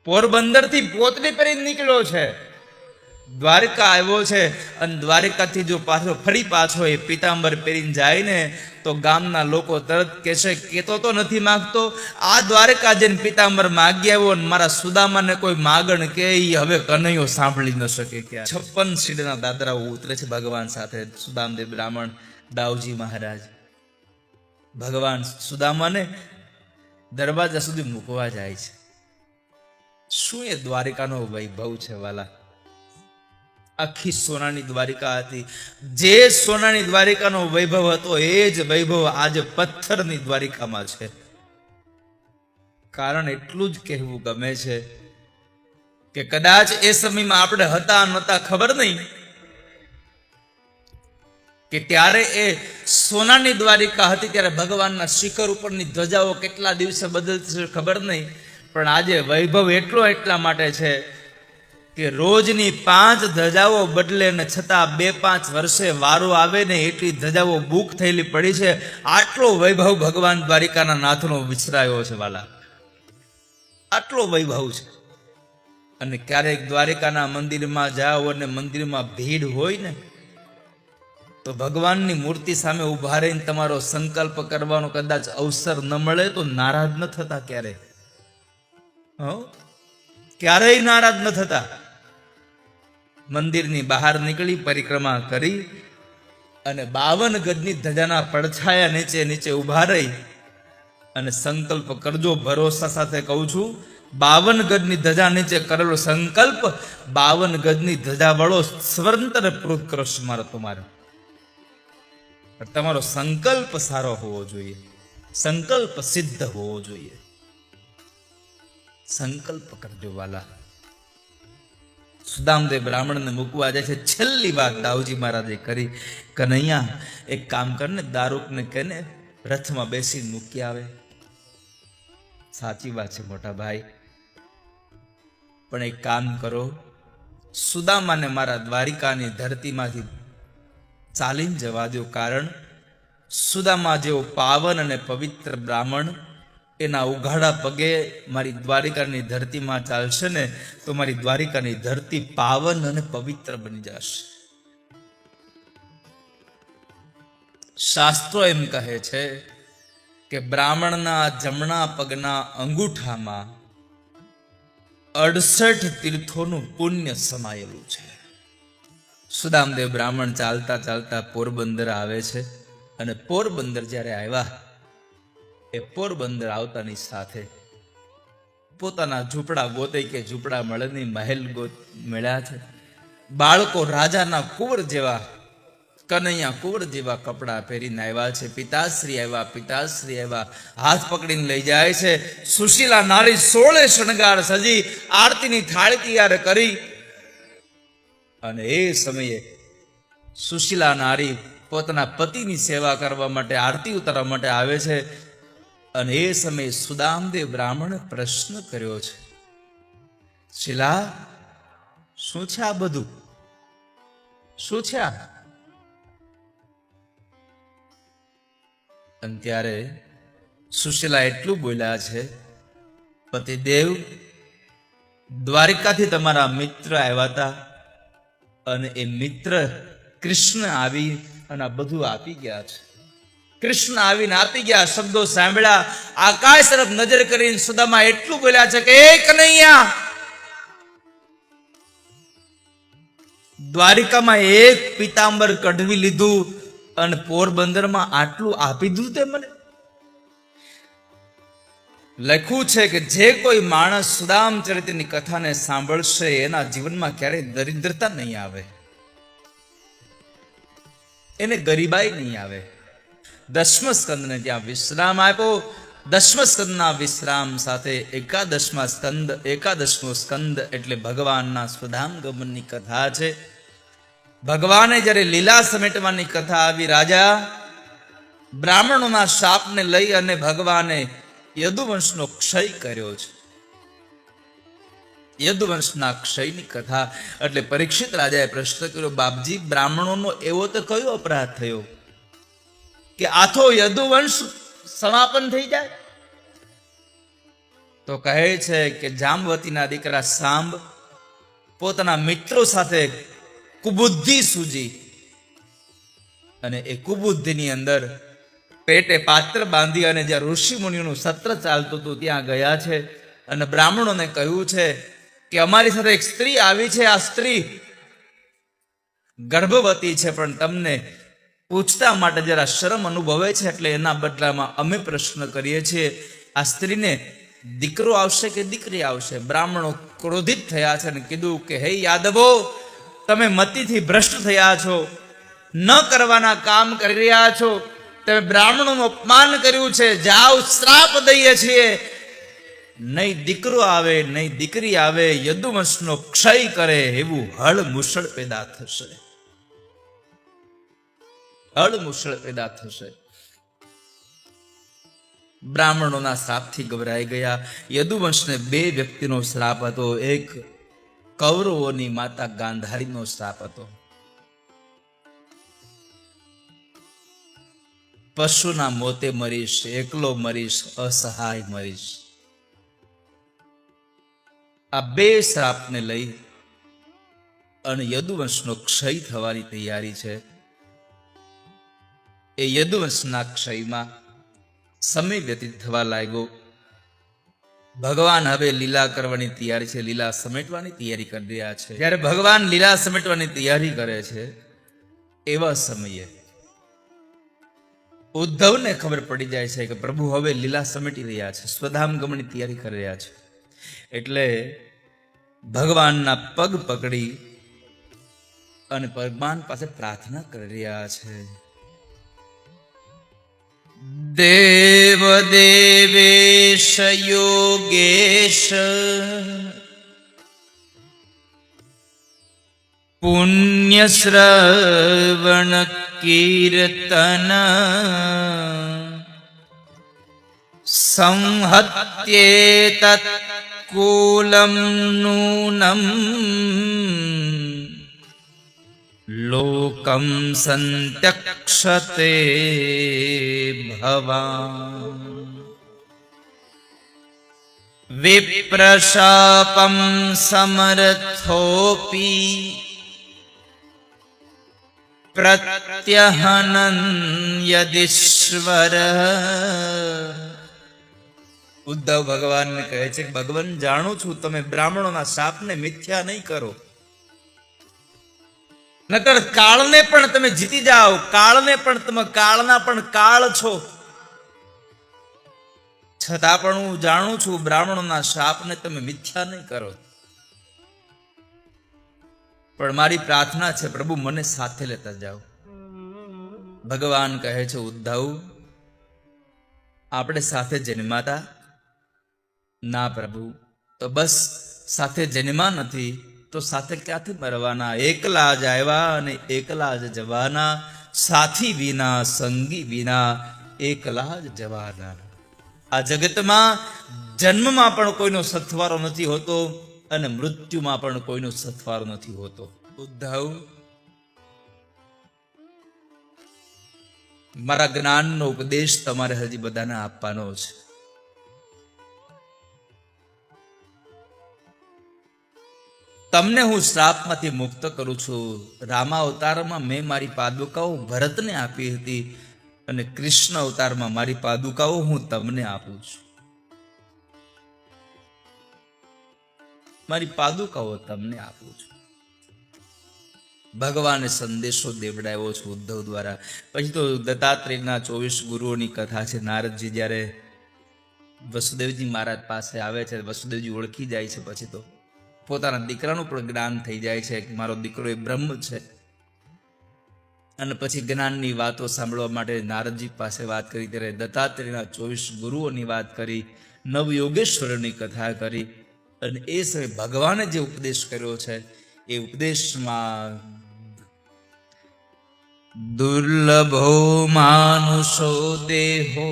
પોરબંદર થી પોતરી પહેરીને નીકળ્યો છે, દ્વારકા આવ્યો છે, અને દ્વારકાથી જો પાછો ફરી પાછો એ પીતાંબર પહેરીને જાય ને તો ગામના લોકો તરત કહેશે, કેતો તો નથી માગતો, આ દ્વારકા જઈને પીતાંબર માગી આવ્યો ને મારા સુદામાને કોઈ માગણ કે હવે કનૈયો સાંભળી ન શકે. કે 56 સીડના દાદરાઓ ઉતરે છે ભગવાન સાથે. સુદામદેવ બ્રાહ્મણ, દાઉજી મહારાજ ભગવાન સુદામાને દરવાજા સુધી મૂકવા જાય છે. શું એ દ્વારિકાનો વૈભવ છે વાલા! આખી સોનાની દ્વારિકા હતી. જે સોનાની દ્વારિકાનો વૈભવ હતો એ જ વૈભવ આજે પથ્થરની દ્વારિકામાં છે. કારણ એટલું જ કહેવું ગમે છે કે કદાચ એ સમયમાં આપણે હતા નહોતા ખબર નહીં, કે ત્યારે એ સોનાની દ્વારિકા હતી ત્યારે ભગવાનના શિખર ઉપરની ધજાઓ કેટલા દિવસે બદલશે ખબર નહીં, પણ આજે વૈભવ એટલા માટે છે કે રોજની 5 ધજાઓ બદલે ને છતાં 2-5 વર્ષે વારો આવે ને એટલી ધજાઓ બુક થયેલી પડી છે. આટલો વૈભવ ભગવાન દ્વારિકાના નાથનો વિસરાયો છે વાલા, આટલો વૈભવ છે. અને ક્યારેક દ્વારિકાના મંદિરમાં જાઓ અને મંદિરમાં ભીડ હોય ને તો ભગવાનની મૂર્તિ સામે ઉભા રહીને તમારો સંકલ્પ કરવાનો કદાચ અવસર ન મળે તો નારાજ ન થતા. ક્યારેય નારાજ ન થતા. મંદિરની બહાર નીકળી પરિક્રમા કરી અને 52 ગજની ધજાના પડછાયા નીચે ઉભા રહી અને સંકલ્પ કરજો. ભરોસા સાથે કહું છું, 52 ગજની ધજા નીચે કરેલો સંકલ્પ 52 ગજની ધજા વાળો સ્વતંત્ર પુરુષ મારો તમારો. તમારો સંકલ્પ સારો હોવો જોઈએ, સંકલ્પ સિદ્ધ હોવો જોઈએ. સંકલ્પ કરજો વાલા. સુદામદેવ બ્રાહ્મણને મૂકવા જાય છે. છેલ્લી વાત દાઉજી મહારાજે કરી, કનૈયા એક કામ કરને, દારૂકને કહેને રથમાં બેસીને મૂકી આવે. સાચી વાત છે મોટા ભાઈ, પણ એક કામ કરો, સુદામાને મારા દ્વારિકાની ધરતીમાંથી ચાલીને જવા દો. કારણ સુદામા જેવો પાવન અને પવિત્ર બ્રાહ્મણ એના ઉઘાડા પગે મારી દ્વારિકાની ધરતીમાં ચાલશે ને તો મારી દ્વારિકાની ધરતી પાવન અને પવિત્ર બની જશે. શાસ્ત્રો એમ કહે છે કે બ્રાહ્મણના જમણા પગના અંગૂઠામાં 68 તીર્થોનું પુણ્ય સમાયેલું છે. સુદામદેવ બ્રાહ્મણ ચાલતા ચાલતા પોરબંદર આવે છે, અને પોરબંદર જ્યારે આવ્યા એ પોરબંદર આવતાની સાથે પોતાના ઝૂંપડા ગોતે કે ઝૂંપડા મળે નહીં, મહેલ મળ્યા છે. બાળકો રાજાના કુંવર જેવા, કનૈયા કુંવર જેવા કપડાં પહેરીને આવ્યા છે. પિતાશ્રી આવ્યા, હાથ પકડીને લઈ જાય છે. સુશીલા નારી 16 શણગાર સજી આરતીની થાળી તૈયાર કરી, અને એ સમયે સુશીલા નારી પોતાના પતિની સેવા કરવા માટે, આરતી ઉતારવા માટે આવે છે. અને એ સમયે સુદામદેવ બ્રાહ્મણે પ્રશ્ન કર્યો છે, શીલા શું છે આ બધું? શું છે આ? અને ત્યારે સુશીલા એટલું બોલ્યા છે, પતિદેવ, દ્વારિકાથી તમારા મિત્ર આવ્યા હતા અને એ મિત્ર કૃષ્ણ આવી અને આ બધું આપી ગયા છે. કૃષ્ણ આવીને આપી ગયા શબ્દો સાંભળ્યા. આકાશ તરફ નજર કરીને સુદામા એટલું બોલ્યા છે કે એ કનૈયા, દ્વારિકામાં એક પીતાંબર કઢવી લીધું અને પોરબંદરમાં આટલું આપી દીધું તે મને. લખ્યું છે કે જે કોઈ માણસ સુદામ ચરિત્રની કથાને સાંભળશે એના જીવનમાં ક્યારેય દરિદ્રતા નહીં આવે, એને ગરીબાઈ નહીં આવે. 10મ સ્કંદને ત્યાં વિશ્રામ આપ્યો. 10મ સ્કંદના વિશ્રામ સાથે 11મો સ્કંદ એટલે ભગવાનના સ્વધામગમનની કથા છે. ભગવાને જ્યારે લીલા સમેટવાની કથા આવી, રાજા બ્રાહ્મણોના શાપને લઈ અને ભગવાને યદુવંશનો ક્ષય કર્યો છે. યદુવંશના ક્ષયની કથા એટલે પરીક્ષિત રાજાએ પ્રશ્ન કર્યો, બાપજી, બ્રાહ્મણોનો એવો તો કયો અપરાધ થયો કે આથો યદુવંશ સમાપન થઈ જાય? તો કહે છે કે જાંબવતીના દીકરા સાંબ પોતાના મિત્રો સાથે કુબુદ્ધિ સૂજી અને એ કુબુદ્ધિની અંદર પેટે પાત્ર બાંધી અને જ્યાં ઋષિ મુનિઓનું સત્ર ચાલતું હતું ત્યાં ગયા છે અને બ્રાહ્મણોને કહ્યું છે કે અમારી સાથે એક સ્ત્રી આવી છે, આ સ્ત્રી ગર્ભવતી છે, પણ તમને પૂછતા માટે જરા શરમ અનુભવે છે, એટલે એના બદલામાં અમે પ્રશ્ન કરીએ છીએ, આ સ્ત્રીને દીકરો આવશે કે દીકરી આવશે? બ્રાહ્મણો ક્રોધિત થયા છે અને કીધું કે હે યાદવો, તમે મતિથી ભ્રષ્ટ થયા છો, ન કરવાના કામ કરી રહ્યા છો, તમે બ્રાહ્મણોનું અપમાન કર્યું છે, જાઓ શ્રાપ દઈએ છીએ, નહીં દીકરો આવે નહીં દીકરી આવે, યદુવંશનો ક્ષય કરે એવું હળ મુસળ પેદા થશે, હળ મુસળ પેદા થશે. બ્રાહ્મણોના શ્રાપથી ગભરાઈ ગયા. યદુવંશને બે વ્યક્તિનો શ્રાપ હતો. એક કૌરવોની માતા ગાંધારીનો શ્રાપ હતો. પશુના મોતે મરીશ, એકલો મરીશ, અસહાય મરીશ. આ બે શ્રાપને લઈ અને યદુવંશનો ક્ષય થવાની તૈયારી છે. એ યદુવંશના ક્ષયમાં સમય વ્યતીત થવા લાગ્યો. ભગવાન હવે લીલા કરવાની તૈયારી છે, લીલા સમેટવાની તૈયારી કરી રહ્યા છે. જ્યારે ભગવાન લીલા સમેટવાની તૈયારી કરે છે એવા સમયે ઉદ્ધવને ખબર પડી જાય છે કે પ્રભુ હવે લીલા સમેટી રહ્યા છે, સ્વધામ ગમનની તૈયારી કરી રહ્યા છે. એટલે ભગવાનના પગ પકડી અને ભગવાન પાસે પ્રાર્થના કરી રહ્યા છે. દેવ દેવેશ યોગેશ પુણ્ય શ્રવણ કીર્તન સંહત્યેતત કુલમ નૂનમ લોકમ સંત્યક્ષતે ભવાન વિપ્રશાપમ સમર્થોપી પ્રત્યહનન યદીશ્વર. ઉદ્ધવ ભગવાનને કહે છે કે ભગવાન, જાણું છું તમે બ્રાહ્મણોના શાપને મિથ્યા નહીં કરો, નકર કાળને પણ તમે જીતી જાઓ, કાળને પણ તમે કાળના પણ કાળ છો, છતાં પણ હું જાણું છું બ્રાહ્મણોના શાપને તમે મિથ્યા નહીં કરો. પણ મારી પ્રાર્થના છે પ્રભુ મને સાથે લેતા જાઓ. ભગવાન કહે છે ઉદ્ધવ, આપણે સાથે જન્માતા ના પ્રભુ, તો બસ સાથે જન્મા નથી તો સાથે ક્યાંથી મરવાના? એકલા જ આવ્યા અને એકલા જ જવાના, સાથી વિના સંગી વિના એકલા જ જવાના. આ જગતમાં જન્મમાં પણ કોઈનો સથવારો નથી હોતો અને મૃત્યુમાં પણ કોઈનો સથવારો નથી હોતો. ઉદ્ધવ, મારા જ્ઞાનનો ઉપદેશ તમારે હજી બધાને આપવાનો છે. તમને હું શ્રાપમાંથી મુક્ત કરું છું. રામા અવતારમાં મેં મારી પાદુકાઓ ભરતને આપી હતી અને કૃષ્ણ અવતારમાં મારી પાદુકાઓ હું તમને આપું છું. મારી પાદુકાઓ તમને આપું છું. ભગવાને સંદેશો દેવડાવ્યો છે ઉદ્ધવ દ્વારા. પછી તો દત્તાત્રેયના 24 ગુરુઓની કથા છે. નારદજી જ્યારે વસુદેવજી મહારાજ પાસે આવે છે, વસુદેવજી ઓળખી જાય છે, પછી તો પોતાના દીકરાનું પણ જ્ઞાન થઈ જાય છે કે મારો દીકરો એ બ્રહ્મ છે. અને પછી જ્ઞાનની વાતો સાંભળવા માટે નારદજી પાસે વાત કરી, ત્યારે દત્તાત્રેયના 24 ગુરુઓની વાત કરી, નવયોગેશ્વરની કથા કરી. અને એ સમયે ભગવાને જે ઉપદેશ કર્યો છે એ ઉપદેશમાં દુર્લભો માનુષો દેહો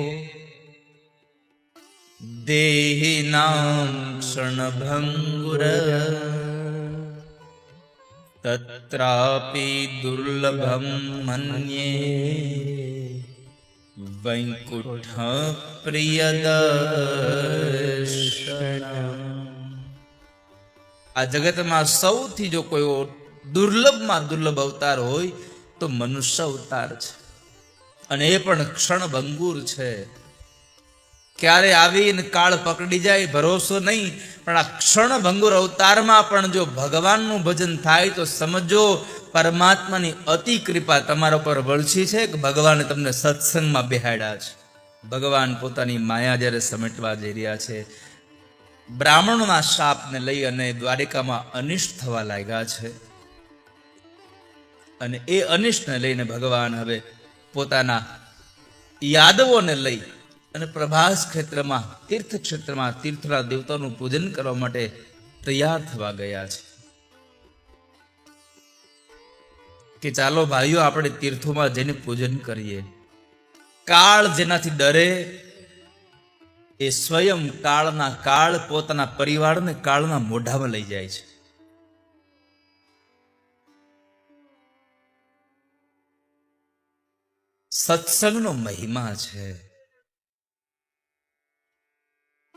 દેહિનામ ક્ષણભંગુર તત્રાપી દુર્લભમ મન્યે વૈકુંઠ પ્રિય દર્શન. આ જગતમાં સૌથી જો કોઈ દુર્લભમાં દુર્લભ અવતાર હોય તો મનુષ્ય અવતાર છે, અને એ પણ ક્ષણભંગુર છે. ક્યારે આવીને કાળ પકડી જાય ભરોસો નહીં, પણ આ ક્ષણભંગુર અવતારમાં પણ જો ભગવાનનું ભજન થાય તો સમજો પરમાત્માની અતિ કૃપા તમારા પર વરસી છે કે ભગવાને તમને સત્સંગમાં બેહાડ્યા છે. ભગવાન પોતાની માયા જ્યારે સમેટવા જઈ રહ્યા છે, બ્રાહ્મણોના શાપને લઈ અને દ્વારિકામાં અનિષ્ટ થવા લાગ્યા છે, અને એ અનિષ્ટને લઈને ભગવાન હવે પોતાના યાદવોને લઈ અને પ્રભાસ ક્ષેત્રમાં તીર્થ ક્ષેત્રમાં તીર્થના દેવતાનું પૂજન કરવા માટે તૈયાર થવા ગયા છે કે ચાલો ભાઈઓ આપણે તીર્થોમાં જઈને પૂજન કરીએ. કાળ જેનાથી ડરે એ સ્વયં કાળ પોતાના પરિવારને કાળના મોઢામાં લઈ જાય છે. સત્સંગનો મહિમા છે.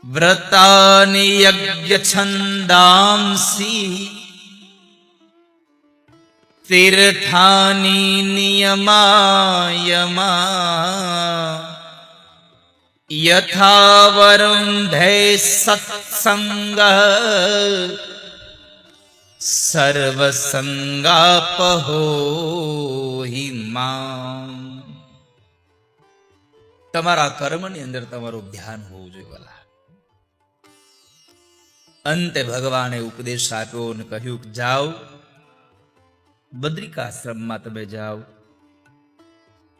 વ્રતાની યજ્ઞ છંદાંસી તીર્થાની નિયમાયમા યથા વરુંધે સત્સંગ સર્વસંગાપહો હિ મામ. તમારા કર્મની અંદર તમારું ધ્યાન હોવું જોઈએ. વાલા, અંતે ભગવાને ઉપદેશ આપ્યો અને કહ્યું કે જાઓ બદ્રિકાશ્રમમાં તમે જાઓ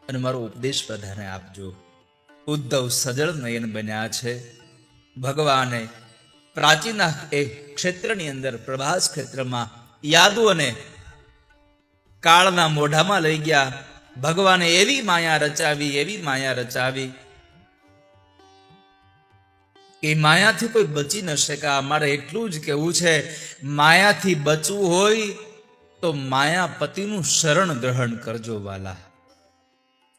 અને મારો ઉપદેશ બધાને આપજો. ઉદ્ધવ સજળ નયન બન્યા છે. ભગવાને પ્રાચીન એ ક્ષેત્રની અંદર પ્રભાસ ક્ષેત્રમાં યાદવોને કાળના મોઢામાં લઈ ગયા. ભગવાને એવી માયા રચાવી એ માયાથી કોઈ બચી ન શકે. મારે એટલું જ કહેવું છે, માયાથી બચવું હોય તો માયાપતિનું શરણ ગ્રહણ કરજો વાલા.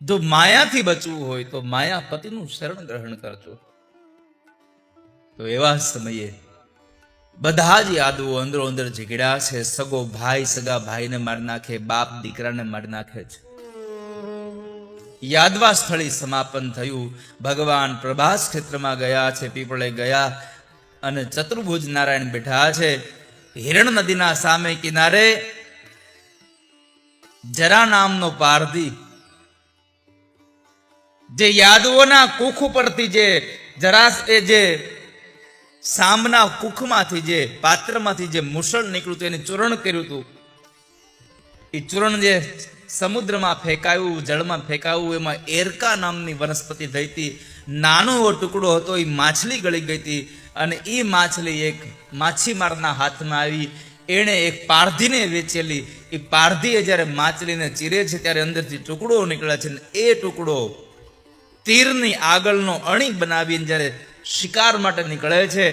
જો માયાથી બચવું હોય તો માયાપતિનું શરણ ગ્રહણ કરજો. તો એવા સમયે બધા જ યાદવો અંદરો અંદર ઝઘડ્યા છે. સગો ભાઈ સગા ભાઈને મારી નાખે, બાપ દીકરાને મારી નાખે છે. યાદવા સ્થળી સમાપન થયું. ભગવાન પ્રભાસ ક્ષેત્રમાં ગયા છે, પીપળે ગયા અને ચતુર્ભુજ નારાયણ બેઠા છે. હિરણ નદીના સામે કિનારે જરા નામનો પારધી, જે યાદવોના કુખ પરથી જે જરા એ જે સામના કુખમાંથી જે પાત્રમાંથી જે મુસળ નીકળ્યું હતું એને ચૂર્ણ કર્યું હતું. એ ચૂર્ણ જે સમુદ્રમાં ફેંકાયું, જળમાં ફેંકાયું, એમાં એરકા નામની વનસ્પતિ થઈ હતી. નાનો એવો ટુકડો હતો, એ માછલી ગળી ગઈ હતી અને એ માછલી એક માછીમારના હાથમાં આવી. એણે એક પારધીને વેચેલી. એ પારધીએ જ્યારે માછલીને ચીરે છે ત્યારે અંદરથી ટુકડો નીકળે છે, ને એ ટુકડો તીરની આગળનો અણી બનાવીને જ્યારે શિકાર માટે નીકળે છે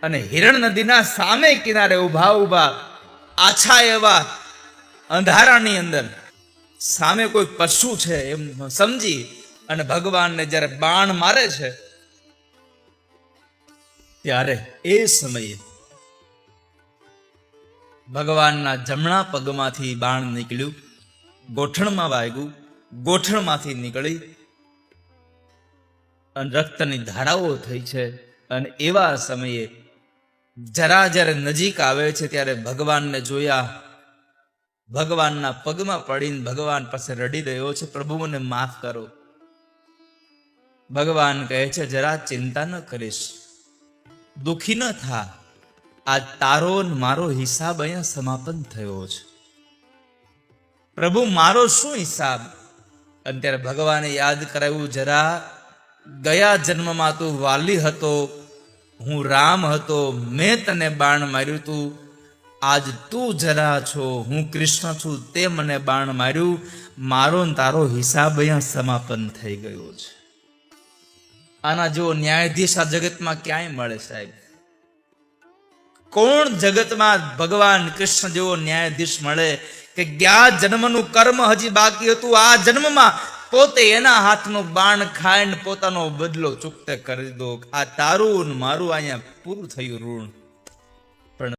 અને હિરણ નદીના સામે કિનારે ઊભા આછા એવા અંધારાની અંદર સામે કોઈ પશુ છે એમ સમજી અને ભગવાનને જ્યારે બાણ મારે છે ત્યારે એ સમયે ભગવાનના જમણા પગમાંથી બાણ નીકળ્યું, ગોઠણમાં વાગ્યું, ગોઠણમાંથી નીકળી અને રક્તની ધારાઓ થઈ છે. અને એવા સમયે જરા જ્યારે નજીક આવે છે ત્યારે ભગવાનને જોયા. ભગવાનના પગમાં પડીને ભગવાન પાસે રડી રહ્યો છે, પ્રભુ મને માફ કરો. ભગવાન કહે છે જરા ચિંતા ન કરીશ, દુઃખી ન થા. આ તારો મારો હિસાબ અહીંયા સમાપન થયો છે. પ્રભુ મારો શું હિસાબ? અને ત્યારે ભગવાને યાદ કરાવ્યું, જરા ગયા જન્મમાં તું વાલી હતો, હું રામ હતો, મેં તને બાણ માર્યું તું. આજ તું જરા છો, હું કૃષ્ણ છું, તે મને બાણ માર્યું. મારો ને તારો હિસાબ અહીંયા સમાપન થઈ ગયો છે. આના જેવો ન્યાયાધીશ આ જગતમાં ક્યાંય મળે સાહેબ? કોણ જગતમાં ભગવાન કૃષ્ણ જેવો ન્યાયાધીશ મળે કે ગયા જન્મનું કર્મ હજી બાકી હતું, આ જન્મમાં પોતે એના હાથનું બાણ ખાઈને પોતાનો બદલો ચૂકતે કરી દો. આ તારું ને મારું અહીંયા પૂરું થયું ઋણ.